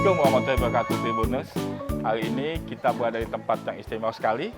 Assalamualaikum warahmatullahi wabarakatuh Tribuners. Hari ini kita berada di tempat yang istimewa sekali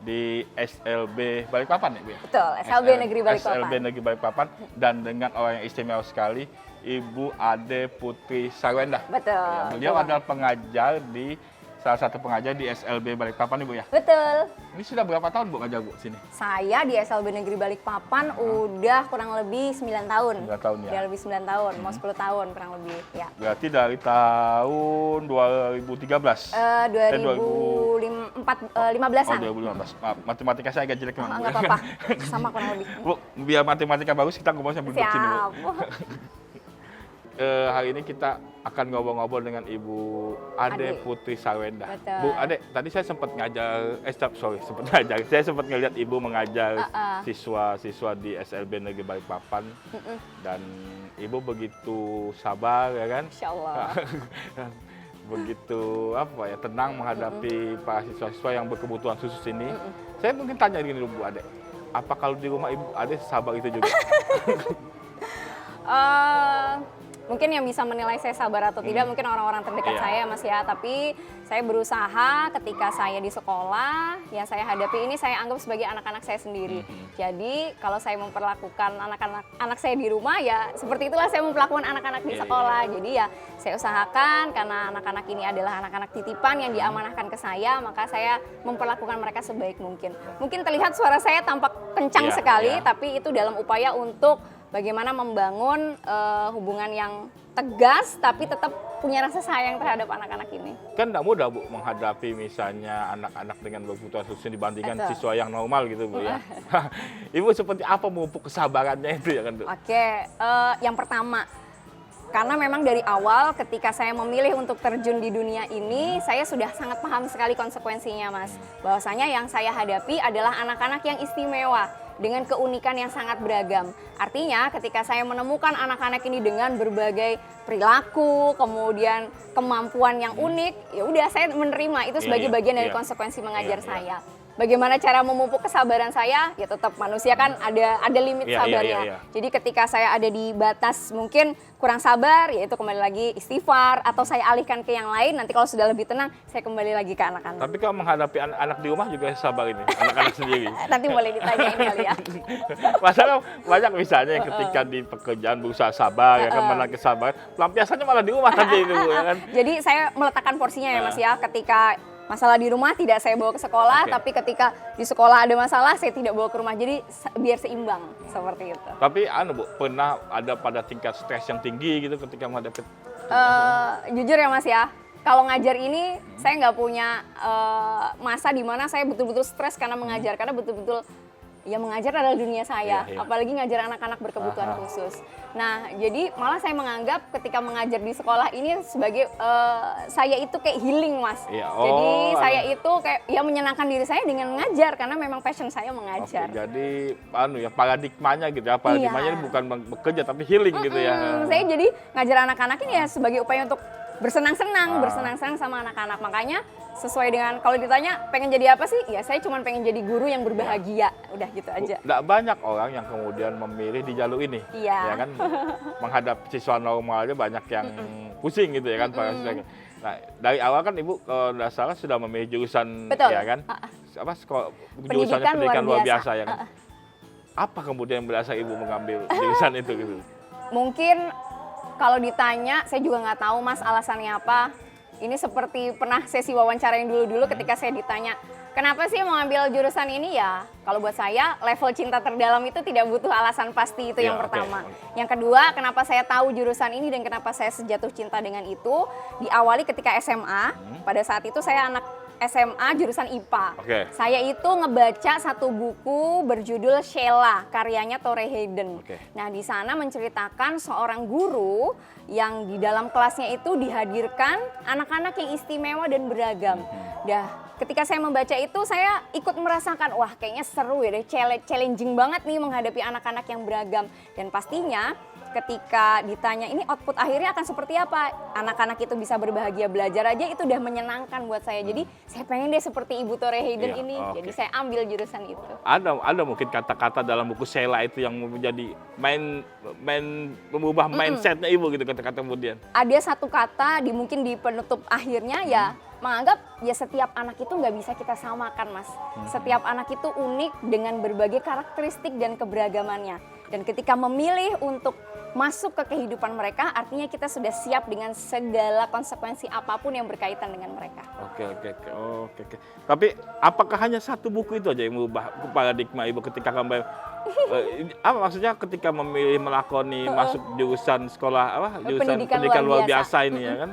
di SLB Balikpapan ya Bu ya? Betul, SLB Negeri Balikpapan. SLB Negeri Balikpapan dan dengan orang yang istimewa sekali, Ibu Ade Putri Sarwenda. Betul. Ya, beliau adalah pengajar di salah satu pengajar di SLB Balikpapan Ibu ya? Betul. Ini sudah berapa tahun Bu ngajar Bu sini? Saya di SLB Negeri Balikpapan udah kurang lebih 9 tahun. 9 tahun ya? Udah lebih 9 tahun, mau 10 tahun kurang lebih ya. Berarti dari tahun 2013? 2015-an. Oh, 2015. Maaf, matematika saya agak jelek memang. Enggak apa-apa, sama kurang lebih. Bu, biar matematika bagus kita ngomong sambil duduk sini Bu. Siap. Hari ini kita akan ngobrol-ngobrol dengan Ibu Ade Putri Sarwenda. Betul. Bu Ade, tadi saya sempat ngajar, sempat ngajar. Saya sempat ngelihat Ibu mengajar siswa-siswa di SLB Negeri Balikpapan. Dan Ibu begitu sabar ya kan? Insya Allah. Begitu apa ya, tenang menghadapi para siswa-siswa yang berkebutuhan khusus ini. Saya mungkin tanya gini Bu Ade, apa kalau di rumah Ibu Ade sabar itu juga? Mungkin yang bisa menilai saya sabar atau tidak mungkin orang-orang terdekat saya Mas ya, tapi saya berusaha ketika saya di sekolah yang saya hadapi ini saya anggap sebagai anak-anak saya sendiri. Jadi kalau saya memperlakukan anak saya di rumah ya seperti itulah saya memperlakukan anak-anak di sekolah. Jadi ya saya usahakan karena anak-anak ini adalah anak-anak titipan yang diamanahkan ke saya, maka saya memperlakukan mereka sebaik mungkin. Mungkin terlihat suara saya tampak kencang sekali, tapi itu dalam upaya untuk bagaimana membangun hubungan yang tegas tapi tetap punya rasa sayang terhadap anak-anak ini. Kan tidak mudah Bu menghadapi misalnya anak-anak dengan kebutuhan khusus dibandingkan siswa yang normal gitu Bu ya. Ibu seperti apa memupuk kesabarannya itu ya kan Bu? Oke, yang pertama karena memang dari awal ketika saya memilih untuk terjun di dunia ini, saya sudah sangat paham sekali konsekuensinya Mas. Bahwasanya yang saya hadapi adalah anak-anak yang istimewa dengan keunikan yang sangat beragam. Artinya ketika saya menemukan anak-anak ini dengan berbagai perilaku, kemudian kemampuan yang unik, ya udah saya menerima itu sebagai bagian dari konsekuensi mengajar saya. Bagaimana cara memupuk kesabaran saya? Ya tetap manusia kan ada limit sabarnya. Jadi ketika saya ada di batas mungkin kurang sabar, ya itu kembali lagi istighfar atau saya alihkan ke yang lain. Nanti kalau sudah lebih tenang, saya kembali lagi ke anak-anak. Tapi kalau menghadapi anak di rumah juga sabar ini, anak-anak sendiri. Nanti boleh ditanyain kali ya. Masalah banyak misalnya ketika di pekerjaan berusaha sabar, ya kan menang kesabaran, pelampiasannya malah di rumah nanti itu ya kan. Jadi saya meletakkan porsinya ya Mas ya, ketika masalah di rumah tidak saya bawa ke sekolah, tapi ketika di sekolah ada masalah saya tidak bawa ke rumah. Jadi biar seimbang seperti itu. Tapi Bu, pernah ada pada tingkat stres yang tinggi gitu ketika menghadapi? Jujur ya Mas ya, kalau ngajar ini saya nggak punya masa di mana saya betul-betul stres karena mengajar, karena betul-betul ya mengajar adalah dunia saya, apalagi ngajar anak-anak berkebutuhan khusus. Nah, jadi malah saya menganggap ketika mengajar di sekolah ini sebagai saya itu kayak healing Mas. Jadi saya itu kayak ya menyenangkan diri saya dengan mengajar karena memang passion saya mengajar. Jadi ya paradigmanya gitu ya, paradigmanya bukan bekerja tapi healing gitu ya. Saya jadi ngajar anak-anak ini ya sebagai upaya untuk bersenang-senang sama anak-anak. Makanya sesuai dengan kalau ditanya pengen jadi apa sih? Ya saya cuma pengen jadi guru yang berbahagia. Udah gitu aja. Tidak banyak orang yang kemudian memilih di jalur ini. Ya kan menghadap siswa normal aja banyak yang pusing gitu ya kan para siswa. Nah, dari awal kan Ibu kalau tidak salah sudah memilih jurusan ya kan? Apa sekolah jurusannya pendidikan luar biasa ya kan? Apa kemudian berasa Ibu mengambil jurusan itu gitu? Mungkin kalau ditanya, saya juga nggak tahu Mas alasannya apa. Ini seperti pernah sesi wawancara yang dulu-dulu ketika saya ditanya, kenapa sih mau ambil jurusan ini ya? Kalau buat saya, level cinta terdalam itu tidak butuh alasan pasti, itu yang pertama. Yang kedua, kenapa saya tahu jurusan ini dan kenapa saya sejatuh cinta dengan itu, diawali ketika SMA. Pada saat itu saya anak SMA jurusan IPA. Saya itu ngebaca satu buku berjudul Sheila, karyanya Tore Hayden. Nah, di sana menceritakan seorang guru yang di dalam kelasnya itu dihadirkan anak-anak yang istimewa dan beragam. ketika saya membaca itu saya ikut merasakan, wah kayaknya seru ya deh, challenging banget nih menghadapi anak-anak yang beragam. Dan pastinya ketika ditanya ini output akhirnya akan seperti apa, anak-anak itu bisa berbahagia belajar aja itu udah menyenangkan buat saya. Jadi saya pengen deh seperti Ibu Tore Hayden ini, jadi saya ambil jurusan itu. Ada mungkin kata-kata dalam buku Sheila itu yang menjadi mengubah mindsetnya Ibu gitu, kata-kata kemudian. Ada satu kata mungkin di penutup akhirnya ya, menganggap ya setiap anak itu nggak bisa kita samakan, Mas. Setiap anak itu unik dengan berbagai karakteristik dan keberagamannya. Dan ketika memilih untuk masuk ke kehidupan mereka, artinya kita sudah siap dengan segala konsekuensi apapun yang berkaitan dengan mereka. Oke. Tapi apakah hanya satu buku itu aja yang mengubah paradigma Ibu ketika kembali? Apa maksudnya ketika memilih melakoni masuk jurusan sekolah jurusan pendidikan luar biasa ini ya kan?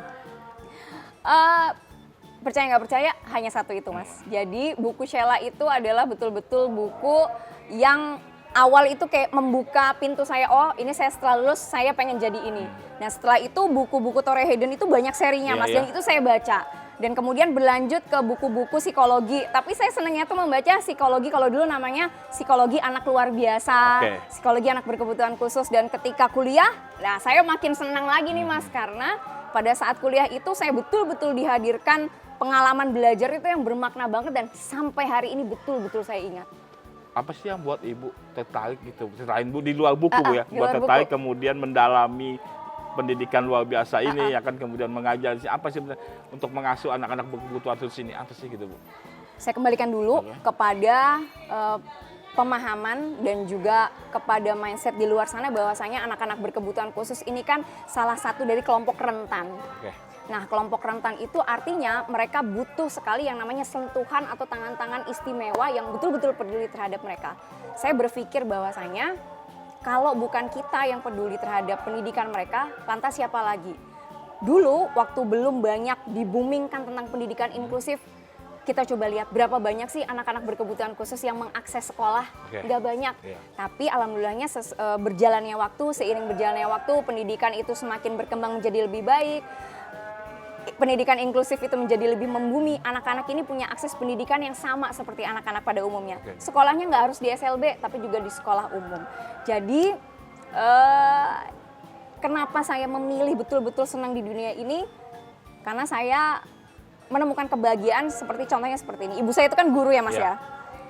Percaya nggak percaya, hanya satu itu, Mas. Jadi buku Sheila itu adalah betul-betul buku yang awal itu kayak membuka pintu saya, oh ini saya setelah lulus saya pengen jadi ini. Nah setelah itu buku-buku Tore Hayden itu banyak serinya, Mas, dan itu saya baca. Dan kemudian berlanjut ke buku-buku psikologi. Tapi saya senangnya tuh membaca psikologi, kalau dulu namanya psikologi anak luar biasa, psikologi anak berkebutuhan khusus. Dan ketika kuliah, nah saya makin senang lagi nih, Mas, karena pada saat kuliah itu saya betul-betul dihadirkan pengalaman belajar itu yang bermakna banget dan sampai hari ini betul-betul saya ingat. Apa sih yang buat Ibu tertarik gitu, selain Bu di luar buku Bu ya, buat tertarik kemudian mendalami pendidikan luar biasa ini, ya kan, kemudian mengajar, apa sih untuk mengasuh anak-anak berkebutuhan khusus ini, apa sih gitu Bu? Saya kembalikan dulu kepada pemahaman dan juga kepada mindset di luar sana bahwasanya anak-anak berkebutuhan khusus ini kan salah satu dari kelompok rentan. Nah, kelompok rentan itu artinya mereka butuh sekali yang namanya sentuhan atau tangan-tangan istimewa yang betul-betul peduli terhadap mereka. Saya berpikir bahwasanya kalau bukan kita yang peduli terhadap pendidikan mereka, lantas siapa lagi? Dulu waktu belum banyak di-boomingkan tentang pendidikan inklusif, kita coba lihat berapa banyak sih anak-anak berkebutuhan khusus yang mengakses sekolah. Nggak banyak. Tapi alhamdulillahnya berjalannya waktu, seiring berjalannya waktu, pendidikan itu semakin berkembang menjadi lebih baik. Pendidikan inklusif itu menjadi lebih membumi. Anak-anak ini punya akses pendidikan yang sama seperti anak-anak pada umumnya. Sekolahnya nggak harus di SLB, tapi juga di sekolah umum. Jadi, kenapa saya memilih betul-betul senang di dunia ini? Karena saya menemukan kebahagiaan contohnya seperti ini. Ibu saya itu kan guru ya, Mas ya.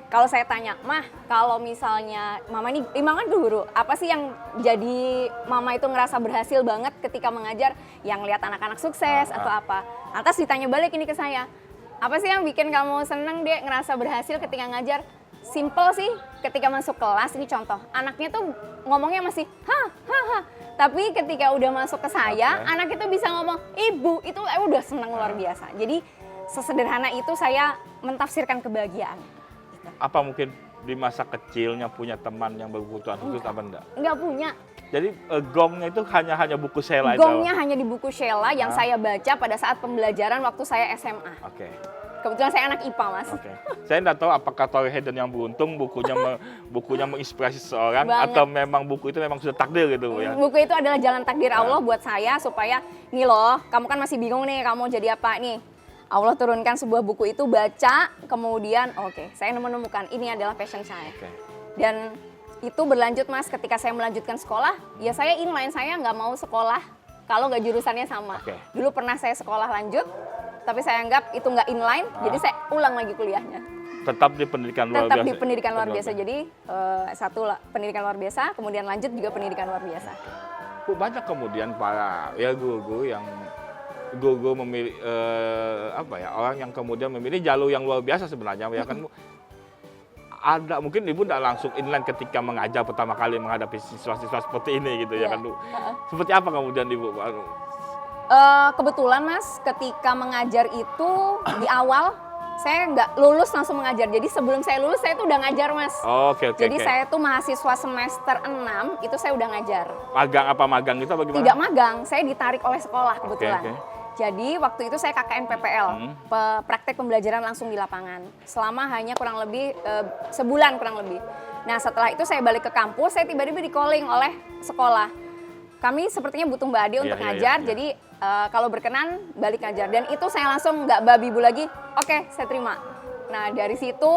Kalau saya tanya, Mah, kalau misalnya Mama kan guru, apa sih yang jadi Mama itu ngerasa berhasil banget ketika mengajar? Yang lihat anak-anak sukses atau apa? Lantas ditanya balik ini ke saya, apa sih yang bikin kamu seneng deh ngerasa berhasil ketika ngajar? Simple sih, ketika masuk kelas, ini contoh, anaknya tuh ngomongnya masih ha. Tapi ketika udah masuk ke saya, anak itu bisa ngomong, Ibu, itu udah seneng luar biasa. Jadi sesederhana itu saya mentafsirkan kebahagiaan. Apa mungkin di masa kecilnya punya teman yang berkebutuhan khusus apa enggak? Enggak punya. Jadi gongnya itu hanya buku Sheila itu? Gongnya hanya di buku Sheila yang saya baca pada saat pembelajaran waktu saya SMA. Kebetulan saya anak IPA, Mas. Saya tidak tahu apakah Tore Hayden yang beruntung bukunya menginspirasi seseorang atau memang buku itu memang sudah takdir gitu ya? Buku itu adalah jalan takdir Allah buat saya supaya, nih loh, kamu kan masih bingung nih kamu jadi apa nih. Allah turunkan sebuah buku itu, baca, kemudian saya menemukan ini adalah passion saya. Dan itu berlanjut, Mas, ketika saya melanjutkan sekolah, ya saya inline, saya nggak mau sekolah kalau nggak jurusannya sama. Dulu pernah saya sekolah lanjut, tapi saya anggap itu nggak inline, jadi saya ulang lagi kuliahnya. Tetap di pendidikan luar biasa? Tetap di pendidikan luar biasa, jadi satu pendidikan luar biasa, kemudian lanjut juga pendidikan luar biasa. Banyak kemudian para guru-guru yang memilih orang yang kemudian memilih jalur yang luar biasa sebenarnya ya kan. Ada mungkin Ibu tidak langsung inline ketika mengajar pertama kali menghadapi siswa-siswa seperti ini gitu ya kan Bu. Seperti apa kemudian Ibu? Kebetulan, Mas, ketika mengajar itu di awal saya nggak lulus langsung mengajar. Jadi sebelum saya lulus saya tuh udah ngajar, Mas. Jadi saya tuh mahasiswa semester 6 itu saya udah ngajar. Magang itu apa gimana? Tidak magang, saya ditarik oleh sekolah kebetulan. Jadi waktu itu saya KKN PPL, praktek pembelajaran langsung di lapangan. Selama hanya kurang lebih sebulan kurang lebih. Nah setelah itu saya balik ke kampus, saya tiba-tiba di calling oleh sekolah. Kami sepertinya butuh Mbak Ade untuk ngajar, jadi kalau berkenan balik ngajar. Dan itu saya langsung nggak babi bu lagi, oke saya terima. Nah dari situ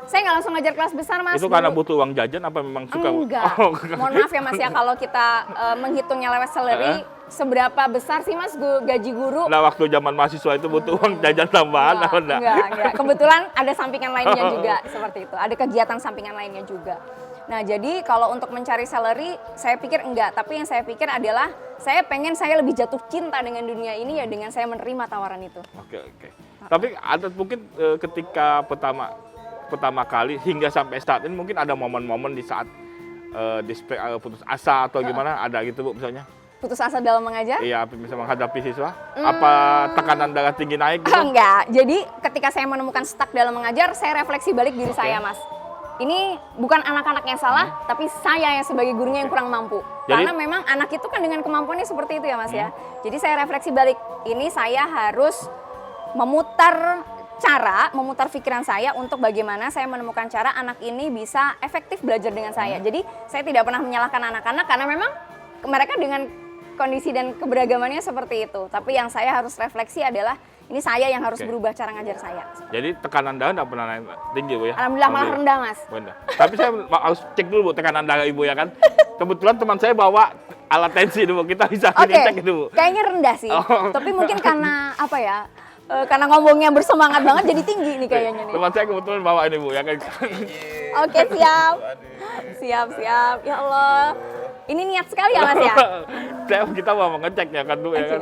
saya nggak langsung ngajar kelas besar Mas. Itu karena butuh uang jajan apa memang suka? Enggak. Oh, Mohon maaf ya Mas ya kalau kita menghitungnya lewat salary, seberapa besar sih Mas gaji guru? Nah waktu zaman mahasiswa itu butuh uang jajan tambahan apa enggak? Enggak. Kebetulan ada sampingan lainnya juga seperti itu. Ada kegiatan sampingan lainnya juga. Nah jadi kalau untuk mencari salary, saya pikir enggak. Tapi yang saya pikir adalah saya pengen saya lebih jatuh cinta dengan dunia ini ya dengan saya menerima tawaran itu. Oke. Tapi ada mungkin ketika pertama kali hingga sampai saat ini mungkin ada momen-momen di saat putus asa atau gimana, ada gitu Bu misalnya? Putus asa dalam mengajar? Iya, bisa menghadapi siswa? Apa tekanan darah tinggi naik gitu? Enggak, jadi ketika saya menemukan stuck dalam mengajar, saya refleksi balik diri saya Mas. Ini bukan anak-anak yang salah, tapi saya yang sebagai gurunya yang kurang mampu. Jadi, karena memang anak itu kan dengan kemampuannya seperti itu ya Mas ya. Jadi saya refleksi balik, ini saya harus memutar pikiran saya untuk bagaimana saya menemukan cara anak ini bisa efektif belajar dengan saya. Jadi saya tidak pernah menyalahkan anak-anak karena memang mereka dengan kondisi dan keberagamannya seperti itu. Tapi yang saya harus refleksi adalah ini saya yang harus berubah cara ngajar saya. Jadi tekanan darah nggak pernah naik tinggi Bu ya? Alhamdulillah malah rendah Mas. Benar. Tapi saya harus cek dulu Bu tekanan darah Ibu ya kan. Kebetulan teman saya bawa alat tensi dulu, kita bisa cek itu Bu. Kayaknya rendah sih. Tapi mungkin karena apa ya? Karena ngomongnya bersemangat banget jadi tinggi nih kayaknya nih. Teman saya kebetulan bawa ini Bu ya kan. Oke siap. Siap. Ya Allah. Ini niat sekali ya Mas ya? Kita mau ngecek ya kan Bu ya kan.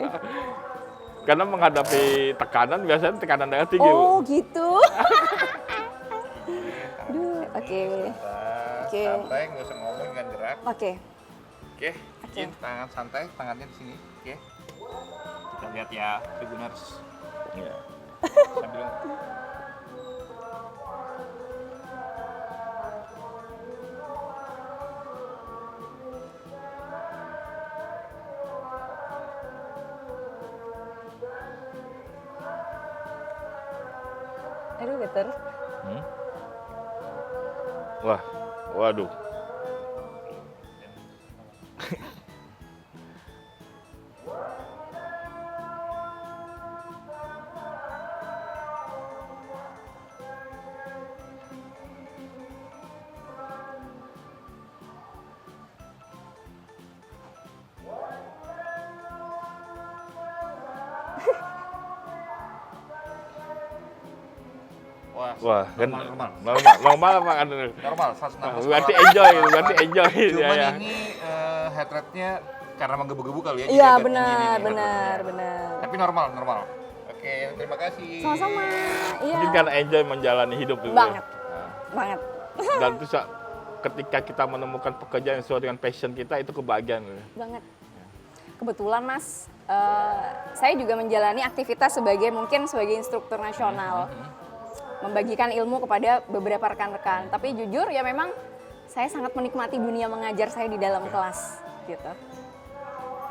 Karena menghadapi tekanan biasanya tekanan darah tinggi Bu. Oh gitu. Oke. Santai, nggak usah ngomong, jangan gerak. Oke. Izin, tangan santai, tangannya di sini. Oke. Kita lihat ya, Tribuners. Iya. Sambil Aduh betul. Waduh. Wah, kan normal apa kan? normal, 160. Berarti enjoy. Cuman ya. ini heart rate-nya karena menggebu-gebu kali ya. jadi Iya agak tinggi nih, benar. Tapi normal. Oke, terima kasih. Sama-sama. Iya. Mungkin karena enjoy menjalani hidup dulu. Banget. Ya. Banget. Dan itu ketika kita menemukan pekerjaan yang sesuai dengan passion kita itu kebahagiaan. Banget. Kebetulan Mas, saya juga menjalani aktivitas sebagai instruktur nasional. Membagikan ilmu kepada beberapa rekan-rekan. Tapi jujur ya memang saya sangat menikmati dunia mengajar saya di dalam kelas gitu.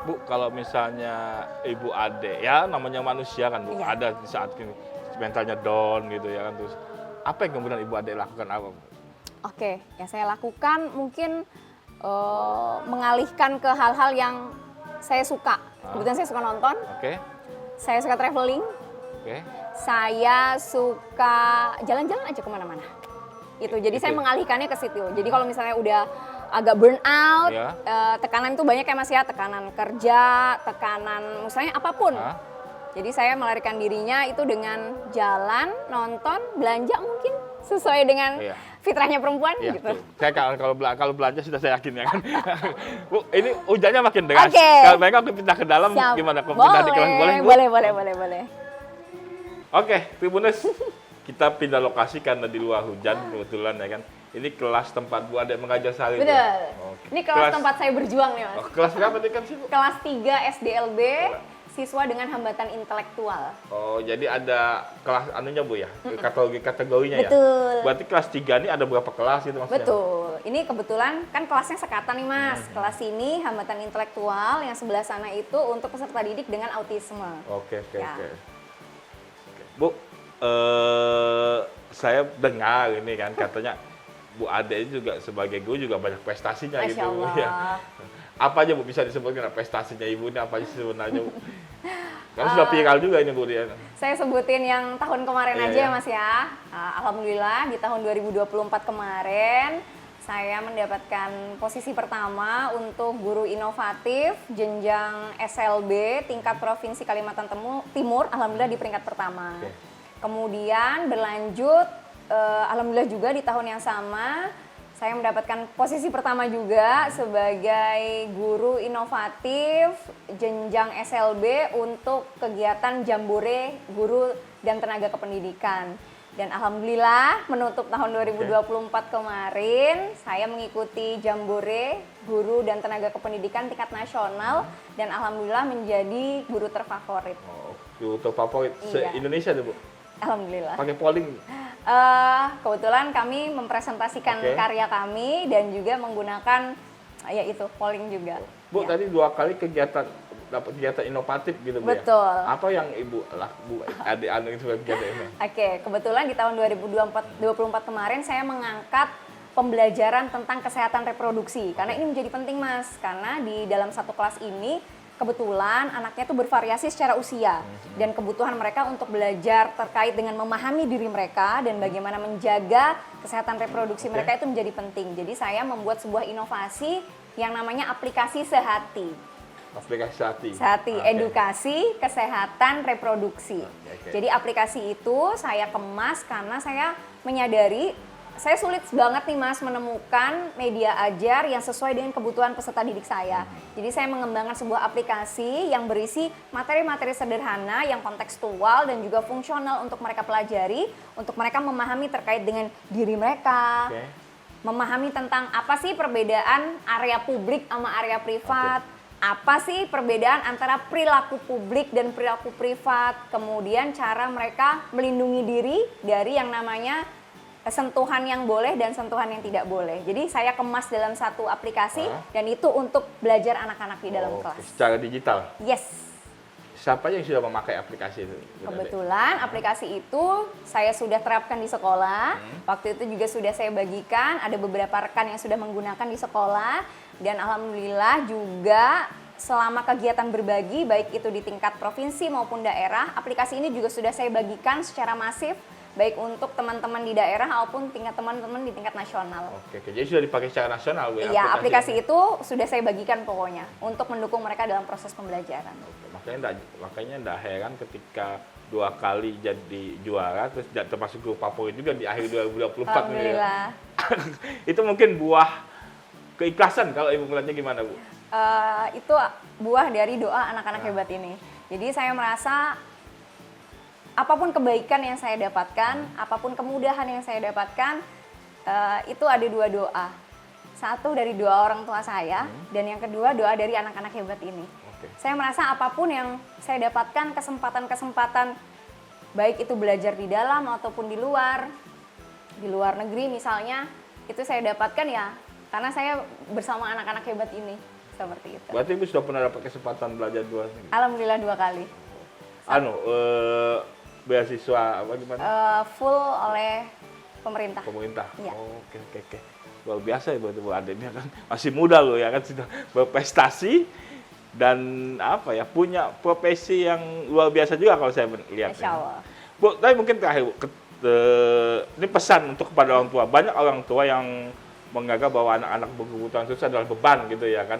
Bu, kalau misalnya ibu adik, ya namanya manusia kan Bu, Iya. ada di saat ini mentalnya down gitu ya kan, terus apa yang kemudian ibu adik lakukan apa? Oke, yang saya lakukan mungkin mengalihkan ke hal-hal yang saya suka. Kebetulan saya suka nonton, Oke. saya suka traveling, Oke. saya suka jalan-jalan aja kemana-mana. Itu, jadi saya mengalihkannya ke situ. Jadi kalau misalnya udah agak burn out, Ya. tekanan itu banyak ya Mas ya, tekanan kerja, tekanan misalnya apapun. Jadi saya melarikan dirinya itu dengan jalan, nonton, belanja mungkin sesuai dengan fitrahnya perempuan Iya, gitu. tuh. Saya kalau belanja sudah saya yakin ya kan. Bu, ini hujannya makin deras. Oke. Kalau mereka pindah ke dalam Siap. gimana? Kalau pindah di kelas boleh? Bu? Boleh. Oke, Tribuners, kita pindah lokasi karena di luar hujan kebetulan ya kan. Ini kelas tempat Bu Adek mengajar sehari. Betul. Oke. Ini kelas tempat saya berjuang nih Mas. Kelas berapa tadi kan sih Bu? Kelas 3 SDLB, siswa dengan hambatan intelektual. Oh, jadi ada kelas anunya Bu ya? Kategorinya ya? Betul. Berarti kelas 3 ini ada berapa kelas gitu maksudnya? Betul. Ini kebetulan kan kelasnya sekatan nih Mas. Kelas ini hambatan intelektual, yang sebelah sana itu untuk peserta didik dengan autisme. Oke. Ya. Bu, saya dengar ini kan katanya Bu Ade juga sebagai guru juga banyak prestasinya Masya gitu. Allah. Ya. Apa aja Bu bisa disebutkan prestasinya Ibu ini apa aja sebenarnya Bu? Karena sudah viral juga ini Bu dia. Saya sebutin yang tahun kemarin Iya, aja iya. ya Mas ya. Alhamdulillah di tahun 2024 kemarin saya mendapatkan posisi pertama untuk guru inovatif jenjang SLB tingkat Provinsi Kalimantan Timur, alhamdulillah di peringkat pertama. Oke. Kemudian berlanjut, alhamdulillah juga di tahun yang sama saya mendapatkan posisi pertama juga sebagai guru inovatif jenjang SLB untuk kegiatan Jambore Guru dan Tenaga Kependidikan. Dan alhamdulillah menutup tahun 2024 kemarin saya mengikuti Jambore Guru dan Tenaga Kependidikan tingkat nasional dan alhamdulillah menjadi guru terfavorit. Oh, guru terfavorit Iya. se-Indonesia tuh Bu. Alhamdulillah. Pakai polling. Kebetulan kami mempresentasikan Oke. karya kami dan juga menggunakan yaitu polling juga. Bu, Ya. tadi 2 kali dapat kegiatan inovatif gitu Bu ya. Betul. Apa yang Ibu adik anu itu kegiatan ini? Oke, kebetulan di tahun 2024 kemarin saya mengangkat pembelajaran tentang kesehatan reproduksi karena ini menjadi penting Mas, karena di dalam satu kelas ini kebetulan anaknya tuh bervariasi secara usia dan kebutuhan mereka untuk belajar terkait dengan memahami diri mereka dan bagaimana menjaga kesehatan reproduksi mereka itu menjadi penting. Jadi saya membuat sebuah inovasi yang namanya aplikasi Sehati. Aplikasi Sehati. Sehati, Oke. edukasi kesehatan reproduksi. Oke. Jadi aplikasi itu saya kemas karena saya menyadari saya sulit banget nih Mas menemukan media ajar yang sesuai dengan kebutuhan peserta didik saya. Jadi saya mengembangkan sebuah aplikasi yang berisi materi-materi sederhana yang kontekstual dan juga fungsional untuk mereka pelajari, untuk mereka memahami terkait dengan diri mereka, Oke. memahami tentang apa sih perbedaan area publik sama area privat, apa sih perbedaan antara perilaku publik dan perilaku privat, kemudian cara mereka melindungi diri dari yang namanya sentuhan yang boleh dan sentuhan yang tidak boleh. Jadi saya kemas dalam satu aplikasi dan itu untuk belajar anak-anak di dalam Oke, kelas. secara digital. Yes. Siapa yang sudah memakai aplikasi itu? Bu Dede? Kebetulan aplikasi itu saya sudah terapkan di sekolah. Waktu itu juga sudah saya bagikan, ada beberapa rekan yang sudah menggunakan di sekolah dan alhamdulillah juga selama kegiatan berbagi baik itu di tingkat provinsi maupun daerah, aplikasi ini juga sudah saya bagikan secara masif baik untuk teman-teman di daerah maupun tingkat teman-teman di tingkat nasional. Oke, jadi sudah dipakai secara nasional Bu ya? Iya, aplikasi itu sudah saya bagikan pokoknya untuk mendukung mereka dalam proses pembelajaran. Oke, makanya enggak heran ketika 2 kali jadi juara terus termasuk grup favorit juga di akhir 2024 ini ya. Alhamdulillah. Itu mungkin buah keikhlasan kalau Ibu melihatnya gimana Bu? Itu buah dari doa anak-anak hebat ini. Jadi saya merasa apapun kebaikan yang saya dapatkan, apapun kemudahan yang saya dapatkan, itu ada 2 doa. Satu dari doa orang tua saya, dan yang kedua doa dari anak-anak hebat ini. Oke. Saya merasa apapun yang saya dapatkan, kesempatan-kesempatan, baik itu belajar di dalam ataupun di luar negeri misalnya, itu saya dapatkan ya karena saya bersama anak-anak hebat ini, seperti itu. Berarti Ibu sudah pernah dapat kesempatan belajar 2 Alhamdulillah 2 kali. Beasiswa apa gimana? Full oleh pemerintah. Pemerintah. Iya. Oh, oke. Luar biasa ya buat Bu Ademnya kan masih muda loh ya kan sudah berprestasi dan apa ya punya profesi yang luar biasa juga kalau saya lihat. Insya Allah. Bu, tapi mungkin terakhir Bu, ini pesan untuk kepada orang tua. Banyak orang tua yang menganggap bahwa anak-anak berkebutuhan khusus adalah beban gitu ya kan.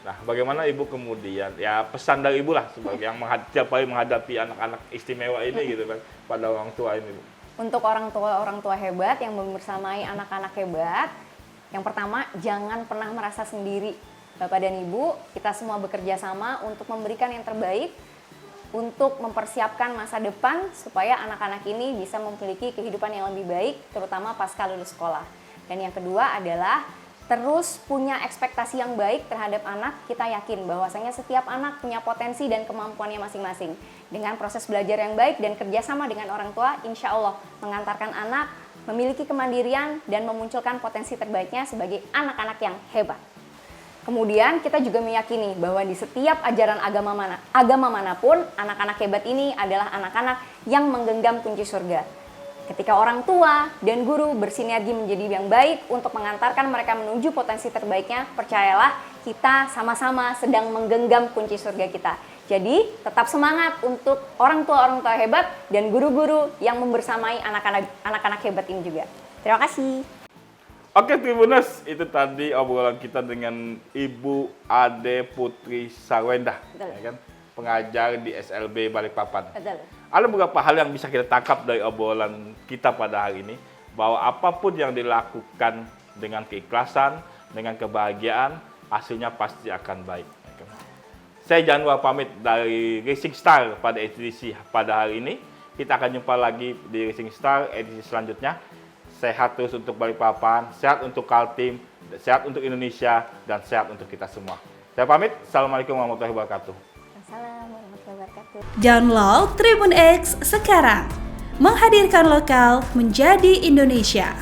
Nah, bagaimana Ibu kemudian, ya pesan dari Ibu lah sebagai yang tiap hari menghadapi anak-anak istimewa ini gitu kan, pada orang tua ini Bu. Untuk orang tua hebat yang membersamai anak-anak hebat, yang pertama jangan pernah merasa sendiri. Bapak dan Ibu, kita semua bekerja sama untuk memberikan yang terbaik, untuk mempersiapkan masa depan supaya anak-anak ini bisa memiliki kehidupan yang lebih baik, terutama pasca lulus sekolah. Dan yang kedua adalah terus punya ekspektasi yang baik terhadap anak. Kita yakin bahwasanya setiap anak punya potensi dan kemampuannya masing-masing. Dengan proses belajar yang baik dan kerjasama dengan orang tua, insya Allah mengantarkan anak memiliki kemandirian dan memunculkan potensi terbaiknya sebagai anak-anak yang hebat. Kemudian kita juga meyakini bahwa di setiap ajaran agama manapun, anak-anak hebat ini adalah anak-anak yang menggenggam kunci surga. Ketika orang tua dan guru bersinergi menjadi yang baik untuk mengantarkan mereka menuju potensi terbaiknya, percayalah kita sama-sama sedang menggenggam kunci surga kita. Jadi tetap semangat untuk orang tua hebat dan guru-guru yang membersamai anak-anak hebat ini juga. Terima kasih. Oke Tribuners, itu tadi obrolan kita dengan Ibu Ade Putri Sarwenda, ya kan? Pengajar di SLB Balikpapan. Betul. Ada beberapa hal yang bisa kita tangkap dari obrolan kita pada hari ini, bahwa apapun yang dilakukan dengan keikhlasan, dengan kebahagiaan, hasilnya pasti akan baik. Saya Januar pamit dari Racing Star pada edisi pada hari ini. Kita akan jumpa lagi di Racing Star edisi selanjutnya. Sehat terus untuk Balikpapan, sehat untuk Kaltim, sehat untuk Indonesia, dan sehat untuk kita semua. Saya pamit. Assalamualaikum warahmatullahi wabarakatuh. Assalamualaikum warahmatullahi wabarakatuh. Download Tribun X sekarang. Menghadirkan lokal menjadi Indonesia.